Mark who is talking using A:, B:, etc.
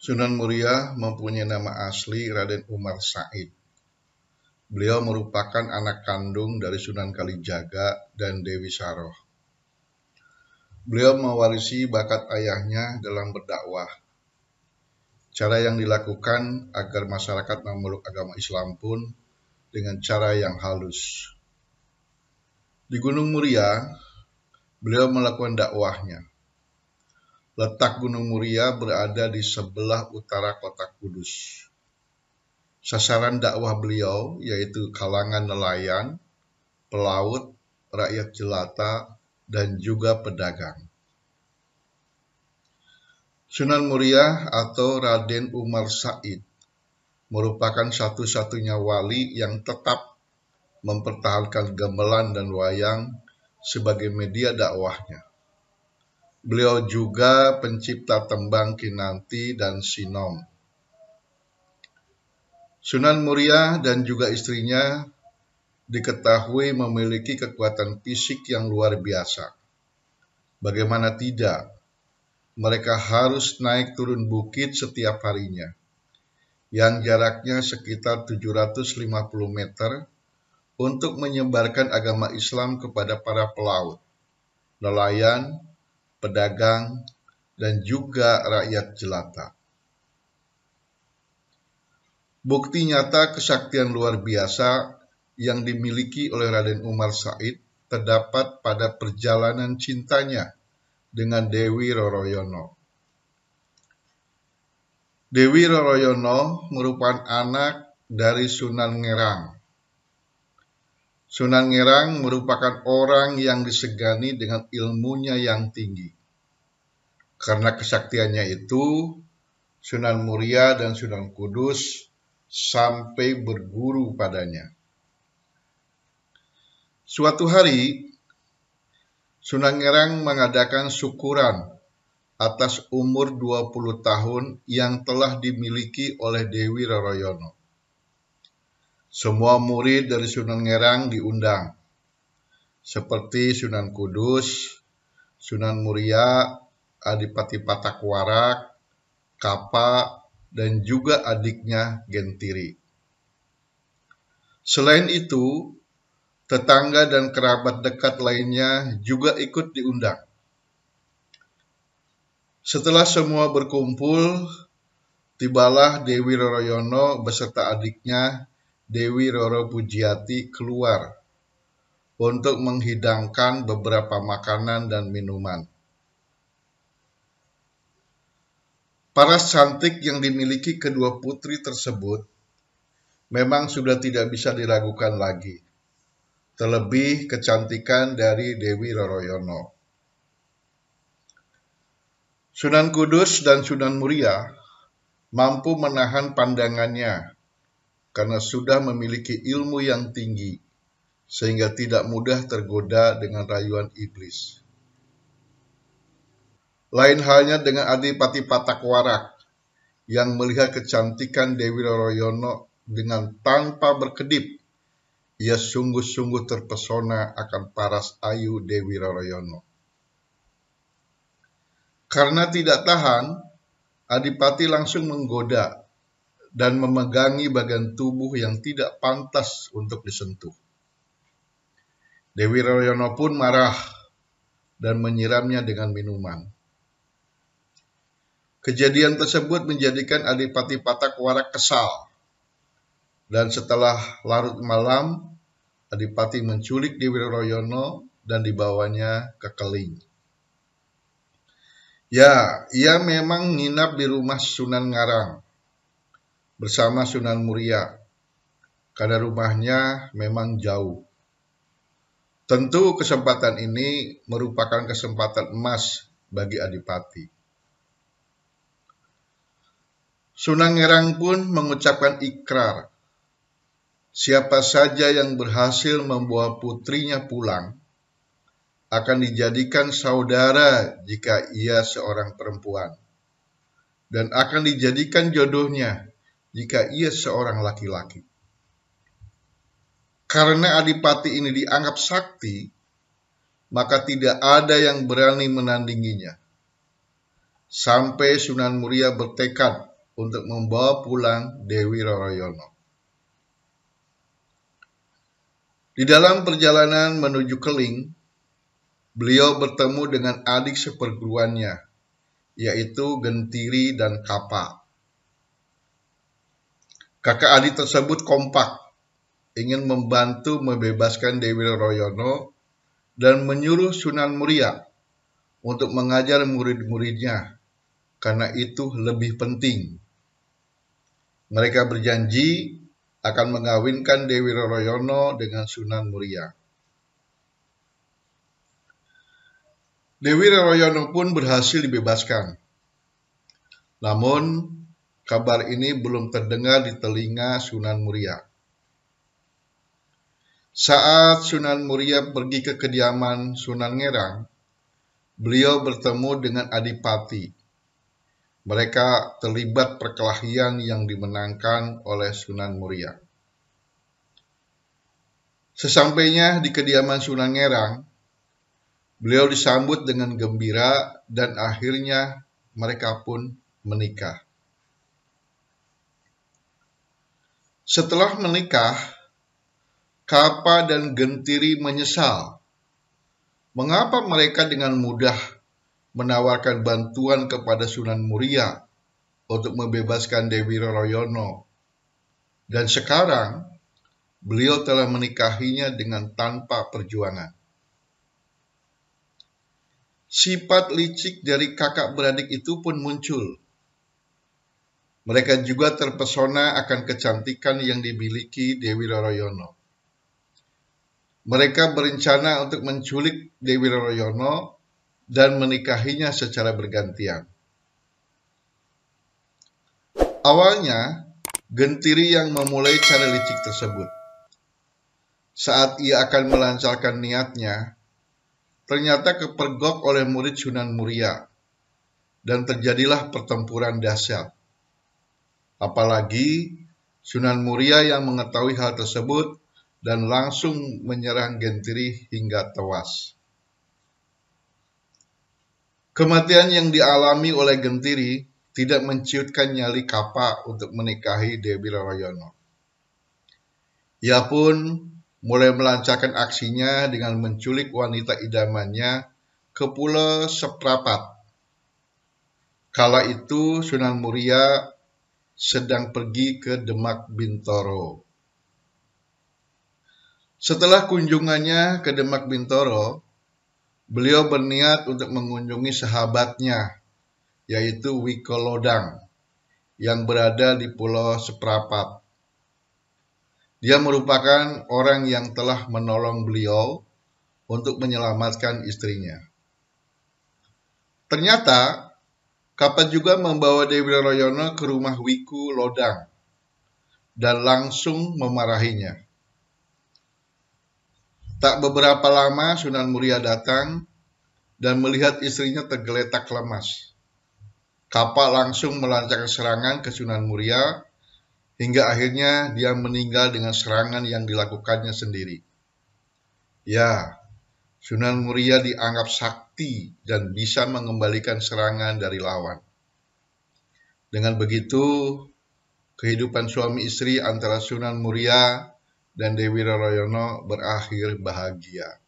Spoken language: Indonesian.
A: Sunan Muria mempunyai nama asli Raden Umar Said. Beliau merupakan anak kandung dari Sunan Kalijaga dan Dewi Saroh. Beliau mewarisi bakat ayahnya dalam berdakwah. Cara yang dilakukan agar masyarakat memeluk agama Islam pun dengan cara yang halus. Di Gunung Muria, beliau melakukan dakwahnya. Letak Gunung Muria berada di sebelah utara kota Kudus. Sasaran dakwah beliau yaitu kalangan nelayan, pelaut, rakyat jelata, dan juga pedagang. Sunan Muria atau Raden Umar Said merupakan satu-satunya wali yang tetap mempertahankan gamelan dan wayang sebagai media dakwahnya. Beliau juga pencipta tembang Kinanti dan Sinom. Sunan Muria dan juga istrinya diketahui memiliki kekuatan fisik yang luar biasa. Bagaimana tidak, mereka harus naik turun bukit setiap harinya, yang jaraknya sekitar 750 meter, untuk menyebarkan agama Islam kepada para pelaut, nelayan, pedagang, dan juga rakyat jelata. Bukti nyata kesaktian luar biasa yang dimiliki oleh Raden Umar Said terdapat pada perjalanan cintanya dengan Dewi Roroyono. Dewi Roroyono merupakan anak dari Sunan Ngerang. Sunan Ngerang merupakan orang yang disegani dengan ilmunya yang tinggi. Karena kesaktiannya itu, Sunan Muria dan Sunan Kudus sampai berguru padanya. Suatu hari, Sunan Ngerang mengadakan syukuran atas umur 20 tahun yang telah dimiliki oleh Dewi Roroyono. Semua murid dari Sunan Ngerang diundang, seperti Sunan Kudus, Sunan Muria, Adipati Patakwarak, Kapa, dan juga adiknya Gentiri. Selain itu, tetangga dan kerabat dekat lainnya juga ikut diundang. Setelah semua berkumpul, tibalah Dewi Roroyono beserta adiknya Dewi Roro Pujiati keluar untuk menghidangkan beberapa makanan dan minuman. Paras cantik yang dimiliki kedua putri tersebut memang sudah tidak bisa diragukan lagi, terlebih kecantikan dari Dewi Roroyono. Sunan Kudus dan Sunan Muria mampu menahan pandangannya karena sudah memiliki ilmu yang tinggi, sehingga tidak mudah tergoda dengan rayuan iblis. Lain halnya dengan Adipati Patakwarak yang melihat kecantikan Dewi Roroyono dengan tanpa berkedip. Ia sungguh-sungguh terpesona akan paras ayu Dewi Roroyono. Karena tidak tahan, Adipati langsung menggoda dan memegangi bagian tubuh yang tidak pantas untuk disentuh. Dewi Roroyono pun marah dan menyiramnya dengan minuman. Kejadian tersebut menjadikan Adipati Patakwarak kesal, dan setelah larut malam, Adipati menculik Dewi Roroyono dan dibawanya ke Keling. Ya, ia memang nginap di rumah Sunan Ngarang bersama Sunan Muria, karena rumahnya memang jauh. Tentu kesempatan ini merupakan kesempatan emas bagi Adipati. Sunan Ngerang pun mengucapkan ikrar, siapa saja yang berhasil membawa putrinya pulang akan dijadikan saudara jika ia seorang perempuan, dan akan dijadikan jodohnya jika ia seorang laki-laki. Karena Adipati ini dianggap sakti, maka tidak ada yang berani menandinginya. Sampai Sunan Muria bertekad untuk membawa pulang Dewi Roroyono. Di dalam perjalanan menuju Keling, beliau bertemu dengan adik seperguruannya, yaitu Gentiri dan Kapa. Kakak adik tersebut kompak, ingin membantu membebaskan Dewi Roroyono dan menyuruh Sunan Muria untuk mengajar murid-muridnya, karena itu lebih penting. Mereka berjanji akan mengawinkan Dewi Roroyono dengan Sunan Muria. Dewi Roroyono pun berhasil dibebaskan. Namun, kabar ini belum terdengar di telinga Sunan Muria. Saat Sunan Muria pergi ke kediaman Sunan Ngerang, beliau bertemu dengan Adipati. Mereka terlibat perkelahian yang dimenangkan oleh Sunan Muria. Sesampainya di kediaman Sunan Ngerang, beliau disambut dengan gembira dan akhirnya mereka pun menikah. Setelah menikah, Kapa dan Gentiri menyesal. Mengapa mereka dengan mudah menawarkan bantuan kepada Sunan Muria untuk membebaskan Dewi Roroyono, dan sekarang beliau telah menikahinya dengan tanpa perjuangan. Sifat licik dari kakak beradik itu pun muncul. Mereka juga terpesona akan kecantikan yang dimiliki Dewi Roroyono. Mereka berencana untuk menculik Dewi Roroyono dan menikahinya secara bergantian. Awalnya, Gentiri yang memulai cara licik tersebut. Saat ia akan melancarkan niatnya, ternyata kepergok oleh murid Sunan Muria, dan terjadilah pertempuran dahsyat. Apalagi Sunan Muria yang mengetahui hal tersebut dan langsung menyerang Gentiri hingga tewas. Kematian yang dialami oleh Gentiri tidak menciutkan nyali Kapa untuk menikahi Dewi Roroyono. Ia pun mulai melancarkan aksinya dengan menculik wanita idamannya ke Pulau Seprapat. Kala itu Sunan Muria sedang pergi ke Demak Bintoro. Setelah kunjungannya ke Demak Bintoro, beliau berniat untuk mengunjungi sahabatnya, yaitu Wiko Lodang, yang berada di Pulau Seprapat. Dia merupakan orang yang telah menolong beliau untuk menyelamatkan istrinya. Ternyata, Kapa juga membawa Dewi Roroyono ke rumah Wiku Lodang dan langsung memarahinya. Tak beberapa lama Sunan Muria datang dan melihat istrinya tergeletak lemas. Kapa langsung melancarkan serangan ke Sunan Muria hingga akhirnya dia meninggal dengan serangan yang dilakukannya sendiri. Ya, Sunan Muria dianggap sakti dan bisa mengembalikan serangan dari lawan. Dengan begitu, kehidupan suami istri antara Sunan Muria dan Dewi Roroyono berakhir bahagia.